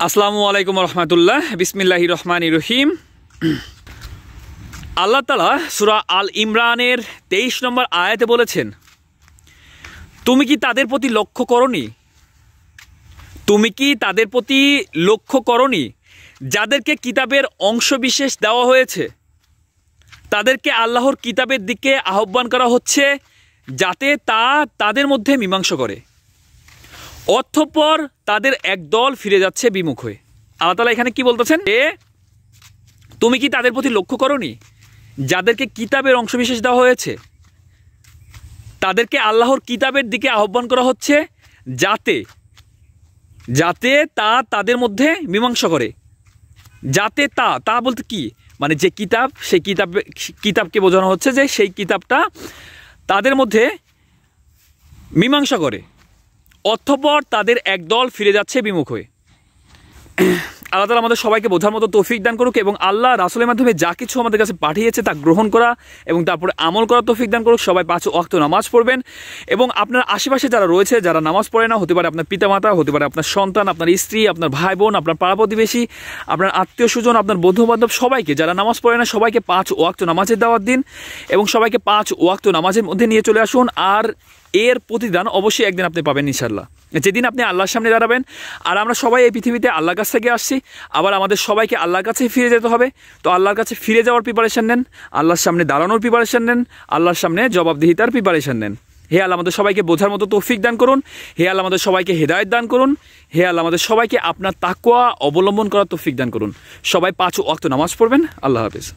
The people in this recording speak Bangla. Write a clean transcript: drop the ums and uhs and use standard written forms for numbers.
আসসালামু আলাইকুম রহমতুল্লাহ। বিসমিল্লাহির রহমানির রহিম। আল্লাহ তাআলা সূরা আল ইমরানের 23 নম্বর আয়াতে বলেছেন, তুমি কি তাদের প্রতি লক্ষ্য করনি? তুমি কি তাদের প্রতি লক্ষ্য করনি যাদেরকে কিতাবের অংশবিশেষ দেওয়া হয়েছে? তাদেরকে আল্লাহর কিতাবের দিকে আহ্বান করা হচ্ছে যাতে তা তাদের মধ্যে মীমাংসা করে, অতঃপর তাদের একদল ফিরে যাচ্ছে বিমুখ হয়ে। আল্লাহ তাআলা এখানে কি বলতেছেন? তুমি কি তাদের প্রতি লক্ষ্য করনি যাদেরকে কিতাবের অংশবিশেষ দেওয়া হয়েছে? তাদেরকে আল্লাহর কিতাবের দিকে আহ্বান করা হচ্ছে যাতে যাতে তা তাদের মধ্যে মীমাংসা করে। যাতে তা বলতে কি, মানে যে কিতাব, সেই কিতাবকে বোঝানো হচ্ছে যে সেই কিতাবটা তাদের মধ্যে মীমাংসা করে, অতঃপর তাদের একদল ফিরে যাচ্ছে বিমুখ হয়ে। আল্লাহ তাআলা আমাদের সবাইকে বোঝার মতো তৌফিক দান করুক এবং আল্লাহ রাসূলের মাধ্যমে যা কিছু আমাদের কাছে পাঠিয়েছে তা গ্রহণ করা এবং তারপরে আমল করা তৌফিক দান করুক। সবাই 5 ওয়াক্ত নামাজ পড়বেন এবং আপনার আশেপাশে যারা রয়েছে, যারা নামাজ পড়ে না, হতে পারে আপনার পিতামাতা, হতে পারে আপনার সন্তান, আপনার স্ত্রী, আপনার ভাই বোন, আপনার পাড়া প্রতিবেশী, আপনার আত্মীয় স্বজন, আপনার বন্ধু বান্ধব, সবাইকে যারা নামাজ পড়ে না সবাইকে 5 ওয়াক্ত নামাজের দাওয়াত দিন এবং সবাইকে 5 ওয়াক্ত নামাজের মধ্যে নিয়ে চলে আসুন। আর এর প্রতিদান অবশ্যই একদিন আপনি পাবেন ইনশাআল্লাহ, যেদিন আপনি আল্লাহর সামনে দাঁড়াবেন। আর আমরা সবাই এই পৃথিবীতে আল্লাহর কাছ থেকে আসছি, আবার আমাদের সবাইকে আল্লাহর কাছে ফিরে যেতে হবে। তো আল্লাহর কাছে ফিরে যাওয়ার প্রিপারেশন নেন, আল্লাহর সামনে দাঁড়ানোর প্রিপারেশন নেন, আল্লাহর সামনে জবাবদিহিতার প্রিপারেশন নেন। হে আল্লাহ আমাদের সবাইকে বোঝার মতো তৌফিক দান করুন। হে আল্লাহ আমাদের সবাইকে হেদায়েত দান করুন। হে আল্লাহ আমাদের সবাইকে আপনার তাকওয়া অবলম্বন করার তৌফিক দান করুন। সবাই 5 ওয়াক্ত নামাজ পড়বেন। আল্লাহ হাফেজ।